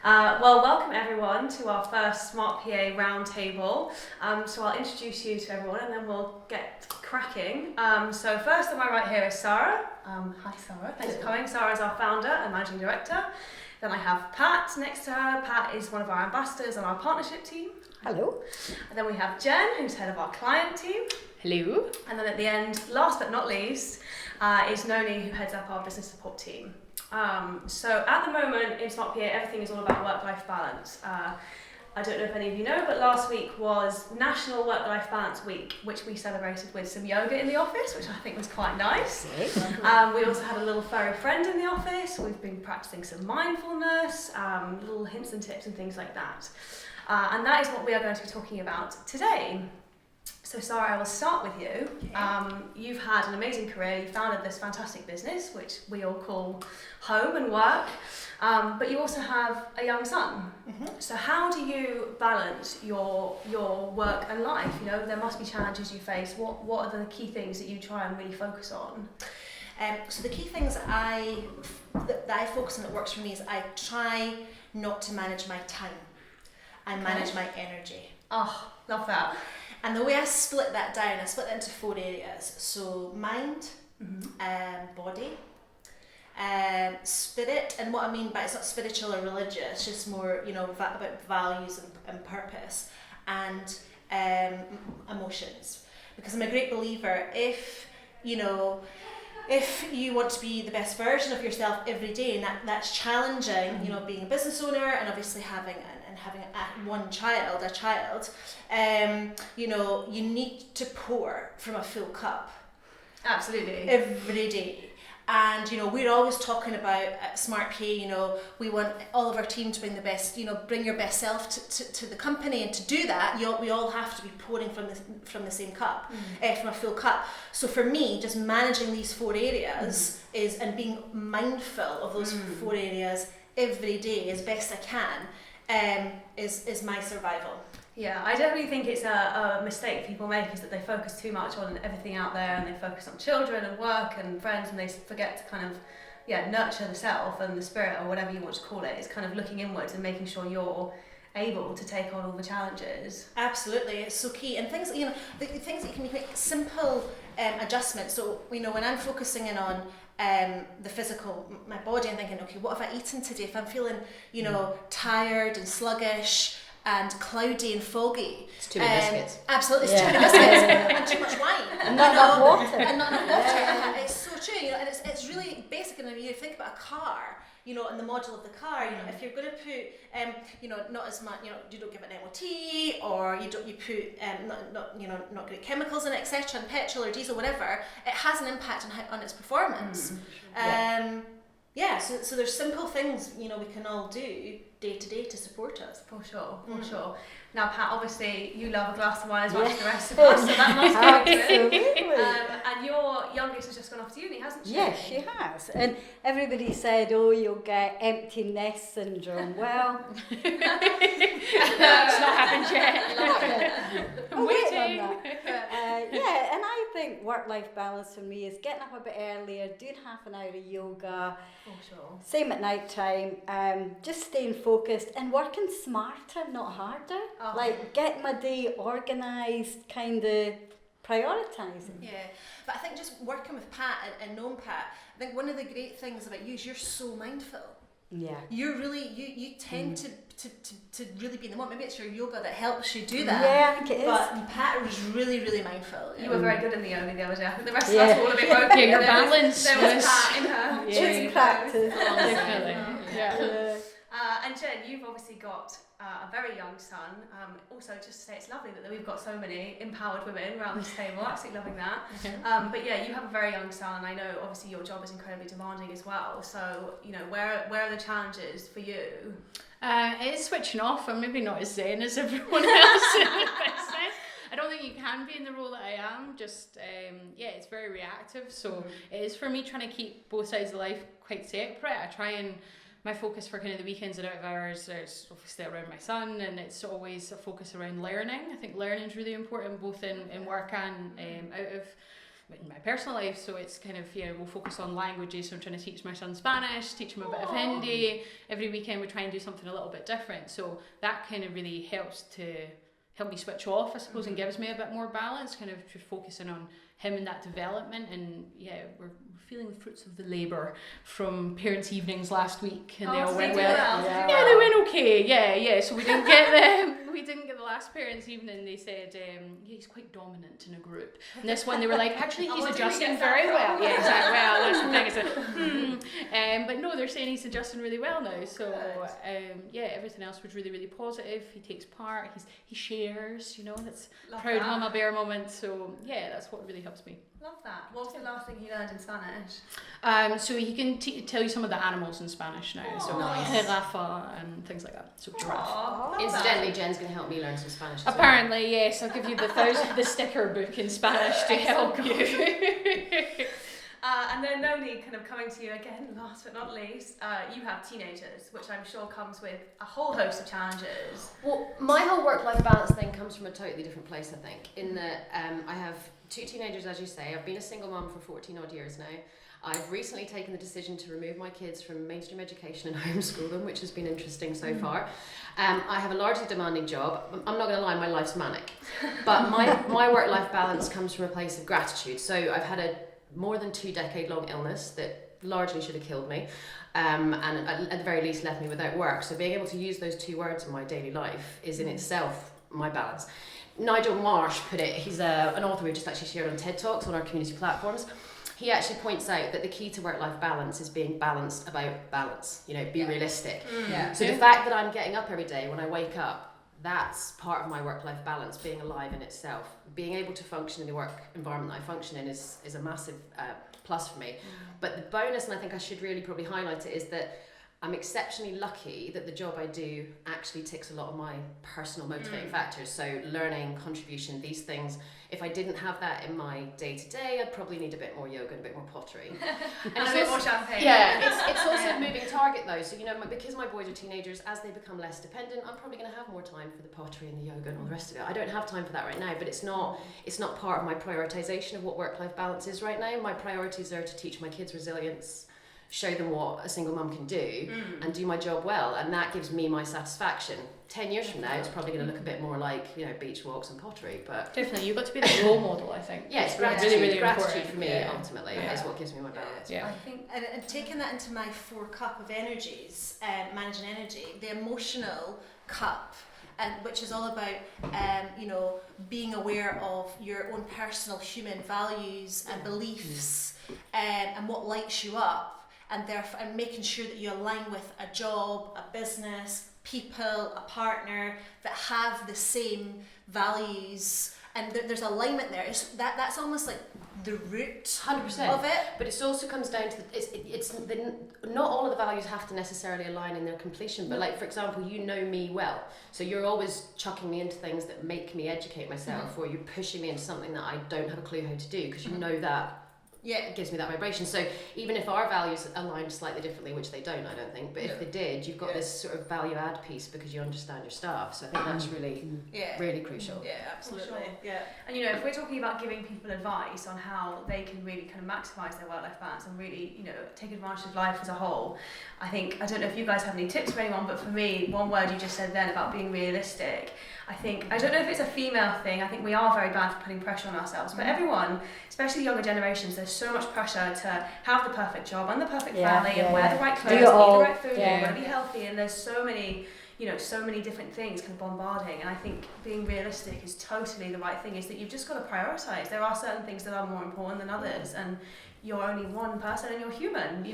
Well, welcome everyone to our first SmartPA Roundtable. So I'll introduce you to everyone and then we'll get cracking. So first on my right here is Sarra. Hi Sarra, thanks for coming. Sarra is our founder and managing director. Then I have Pat next to her. Pat is one of our ambassadors on our partnership team. Hello. And then we have Jen, who's head of our client team. Hello. And then at the end, last but not least, is Noni, who heads up our business support team. So at the moment in SmartPA, everything is all about work-life balance. I don't know if any of you know, but last week was National Work-Life Balance Week, which we celebrated with some yoga in the office, which I think was quite nice. We also had a little furry friend in the office. We've been practicing some mindfulness, little hints and tips and things like that. And that is what we are going to be talking about today. So Sarra, I will start with you. Okay. You've had an amazing career. You founded this fantastic business, which we all call home and work, but you also have a young son. Mm-hmm. So how do you balance your work and life? You know, there must be challenges you face. What are the key things that you try and really focus on? So the key things that I focus on that works for me is I try not to manage my time and manage my energy. Oh, love that. And the way I split that down, I split it into 4 areas. So mind, body, spirit, and what I mean by it's not spiritual or religious, it's just more, about values and purpose, and emotions. Because I'm a great believer, if you want to be the best version of yourself every day, and that's challenging, being a business owner and obviously having a child, you need to pour from a full cup. Absolutely. Every day. And, we're always talking about at SmartPA, we want all of our team to bring the best, bring your best self to the company. And to do that, we all have to be pouring from the same cup, from a full cup. So for me, just managing these 4 areas and being mindful of those 4 areas every day as best I can is my survival. Yeah, I definitely think it's a mistake people make, is that they focus too much on everything out there and they focus on children and work and friends, and they forget to kind of nurture the self and the spirit, or whatever you want to call it. It's kind of looking inwards and making sure you're able to take on all the challenges. Absolutely, it's so key. And things, the things that you can make simple adjustments. So, when I'm focusing in on the physical, my body, and thinking, okay, what have I eaten today? If I'm feeling, tired and sluggish and cloudy and foggy. It's too many biscuits. Absolutely, it's too many biscuits and too much wine. And not enough water. And not enough water. It's so true, and it's really basic. And when you think about a car, and the model of the car, if you're going to put, not as much, you don't give it an MOT, or you put, not great chemicals in it, etc., and petrol or diesel, whatever, it has an impact on its performance. So there's simple things, we can all do day to day to support us. For sure. Now, Pat, obviously you love a glass of wine as much as the rest of us, so that must be good. And your youngest has just gone off to uni, hasn't she? Yes, she has. And everybody said, oh, you'll get empty nest syndrome. Well, it's not happened yet. I'm waiting on that. And I think work-life balance for me is getting up a bit earlier, doing half an hour of yoga. For sure. Same at night time, just staying focused and working smarter, not harder. Oh. Like getting my day organised, kind of prioritising. Yeah, but I think just working with Pat and knowing Pat, I think one of the great things about you is you're so mindful. Yeah. You're really, you tend to really be in the moment. Maybe it's your yoga that helps you do that. Yeah, I think it is. But Pat was really, really mindful. You were very good in the yoga the other day. I think the rest of us were all a bit broken. Yeah, your balance there was Pat in her. It's practice. Definitely. Yeah. And Jen, you've obviously got a very young son. Also, just to say, it's lovely that we've got so many empowered women around this table. Absolutely loving that. But yeah, you have a very young son. I know, obviously, your job is incredibly demanding as well. So, where are the challenges for you? It is switching off. I'm maybe not as zen as everyone else in the business. I don't think you can be in the role that I am. Just, it's very reactive. So it is for me trying to keep both sides of life quite separate. I try and my focus for kind of the weekends and out of hours is obviously around my son, and it's always a focus around learning. I think learning is really important both in work and out of in my personal life. So it's kind of, we'll focus on languages. So I'm trying to teach my son Spanish, teach him a bit of Hindi. Every weekend we try and do something a little bit different. So that kind of really helps to help me switch off, I suppose, and gives me a bit more balance, kind of just focusing on him and that development. And we're feeling the fruits of the labour from parents' evenings last week, and they all went well. Yeah, they went okay. Yeah. So we didn't get the last parents' evening. They said he's quite dominant in a group. And this one they were like, actually he's adjusting very well. Yeah, exactly. Well, that's the thing. I said, but no, they're saying he's adjusting really well now. So everything else was really, really positive. He takes part. He shares. That's Love proud that. mama bear moment. So that's what really helps me. Love that. What was the last thing you learned in Spanish? So he can tell you some of the animals in Spanish now. Oh, so nice. jirafa and things like that. So giraffe. Incidentally, Jen's going to help me learn some Spanish as well. Apparently, yes. I'll give you the sticker book in Spanish to help you. And then Noni, kind of coming to you again, last but not least, you have teenagers, which I'm sure comes with a whole host of challenges. Well, my whole work-life balance thing comes from a totally different place, I think, in that I have 2 teenagers, as you say. I've been a single mum for 14 odd years now. I've recently taken the decision to remove my kids from mainstream education and homeschool them, which has been interesting so far. I have a largely demanding job. I'm not going to lie, my life's manic. But my work-life balance comes from a place of gratitude. So I've had a more than 2-decade-long illness that largely should have killed me, and at the very least left me without work. So being able to use those 2 words in my daily life is in itself my balance. Nigel Marsh put it, he's an author we just actually shared on TED Talks on our community platforms. He actually points out that the key to work-life balance is being balanced about balance, be realistic. So the fact that I'm getting up every day when I wake up, that's part of my work-life balance, being alive in itself. Being able to function in the work environment that I function in is a massive plus for me. But the bonus, and I think I should really probably highlight it, is that I'm exceptionally lucky that the job I do actually ticks a lot of my personal motivating factors. So learning, contribution, these things. If I didn't have that in my day-to-day, I'd probably need a bit more yoga and a bit more pottery. And a bit more champagne. Yeah, it's also a moving target though. So, because my boys are teenagers, as they become less dependent, I'm probably going to have more time for the pottery and the yoga and all the rest of it. I don't have time for that right now, but it's not part of my prioritization of what work-life balance is right now. My priorities are to teach my kids resilience, show them what a single mum can do, and do my job well, and that gives me my satisfaction. 10 years from now, it's probably going to look a bit more like beach walks and pottery, but Definitely, you've got to be the role model, I think. yeah, it's really, gratitude. really Gratitude important. for me ultimately Yeah. is what gives me my balance. Yeah. I think, and taking that into my 4 cup of energies, managing energy, the emotional cup, and which is all about being aware of your own personal human values and beliefs, and what lights you up, and therefore and making sure that you align with a job, a business, people, a partner that have the same values, and there's alignment there. That's almost like the root 100%. of it. But it also comes down to not all of the values have to necessarily align in their completion. But like, for example, you know me well, so you're always chucking me into things that make me educate myself, or you're pushing me into something that I don't have a clue how to do, because you know that it gives me that vibration. So even if our values align slightly differently, which they don't, I don't think, but if they did, you've got this sort of value add piece because you understand your staff. So I think that's really really crucial. Yeah, absolutely. Sure. Yeah. And if we're talking about giving people advice on how they can really kind of maximise their work-life balance and really, take advantage of life as a whole, I don't know if you guys have any tips for anyone, but for me, one word you just said then about being realistic, I don't know if it's a female thing. I think we are very bad for putting pressure on ourselves, but everyone, especially younger generations, there's so much pressure to have the perfect job and the perfect family and wear the right clothes, eat the right food, and want to be healthy, and there's so many different things kind of bombarding, and I think being realistic is totally the right thing, is that you've just got to prioritise. There are certain things that are more important than others, and you're only one person and you're human,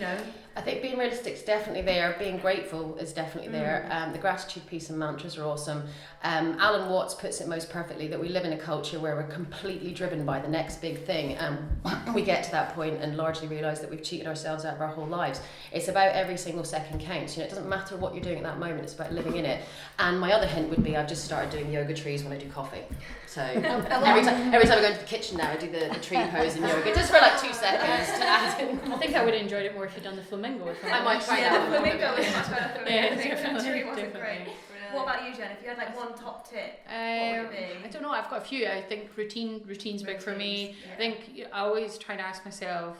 I think being realistic is definitely there. Being grateful is definitely there. The gratitude piece and mantras are awesome. Alan Watts puts it most perfectly that we live in a culture where we're completely driven by the next big thing, and we get to that point and largely realise that we've cheated ourselves out of our whole lives. It's about every single second counts. It doesn't matter what you're doing at that moment, it's about living in it. And my other hint would be I've just started doing yoga trees when I do coffee. So every time I go into the kitchen now, I do the tree pose in yoga, just for like 2 seconds to add in. I think I would have enjoyed it more if you'd done the flamingo. I might try The that. flamingo was much better for me. Yeah, I think the definitely, tree wasn't definitely. great. What about you, Jen? If you had like one top tip, what would it be? I don't know. I've got a few. I think routine's big for me. Yeah. I think I always try to ask myself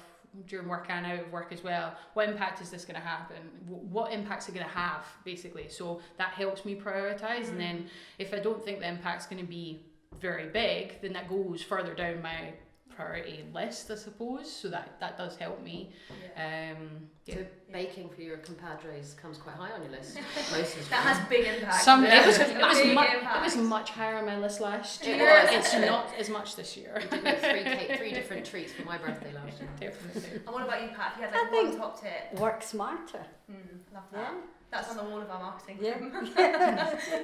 during work and out of work as well, what impact is this going to happen? What impact's it going to have, basically? So that helps me prioritise. And then if I don't think the impact's going to be very big, then that goes further down my priority list, I suppose. So that does help me. So baking for your compadres comes quite high on your list. Most of the That time. has big impact. It was much higher on my list last year. It's not as much this year. We did make three different treats for my birthday last year. Definitely. And what about you, Pat? If you had I like one think- top tip. Work smarter. Love that. That's on the wall of our marketing. Yeah.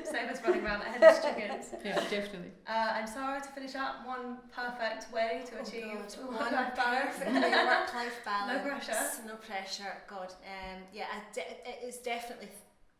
Save us running around like headless chickens. Yeah, definitely. And Sarah, to finish up, one perfect way to achieve One work-life balance. work-life balance. No pressure. No pressure. God. It is definitely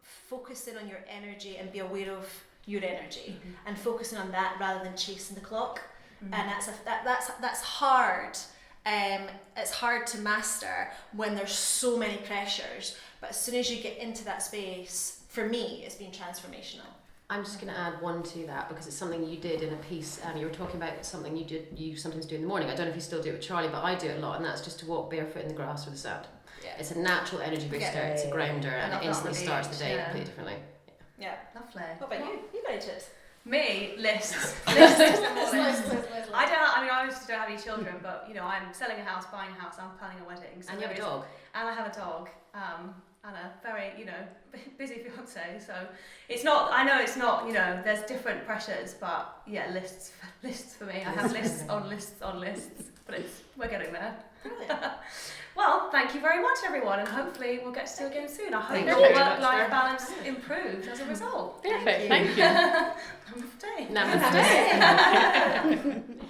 focusing on your energy and be aware of your energy and focusing on that rather than chasing the clock. And that's hard. It's hard to master when there's so many pressures. But as soon as you get into that space, for me, it's been transformational. I'm just going to add one to that because it's something you did in a piece. You were talking about something you sometimes do in the morning. I don't know if you still do it with Charlie, but I do it a lot, and that's just to walk barefoot in the grass with the sound. Yeah. It's a natural energy booster, it's a grounder, and it instantly starts the day completely differently. Yeah. Lovely. What about you? You got any tips? Me, lists. I obviously don't have any children, but you know, I'm selling a house, buying a house, I'm planning a wedding. So And you have a dog. And I have a dog, and a very, busy fiance. So it's not. I know it's not. There's different pressures, but yeah, lists for me. I have lists on lists on lists, but we're getting there. Brilliant. Well, thank you very much, everyone, and hopefully we'll get to see you again soon. I hope Thank your you very much, work-life Sarah. balance improves as a result. Perfect. Thank you. Namaste. Namaste.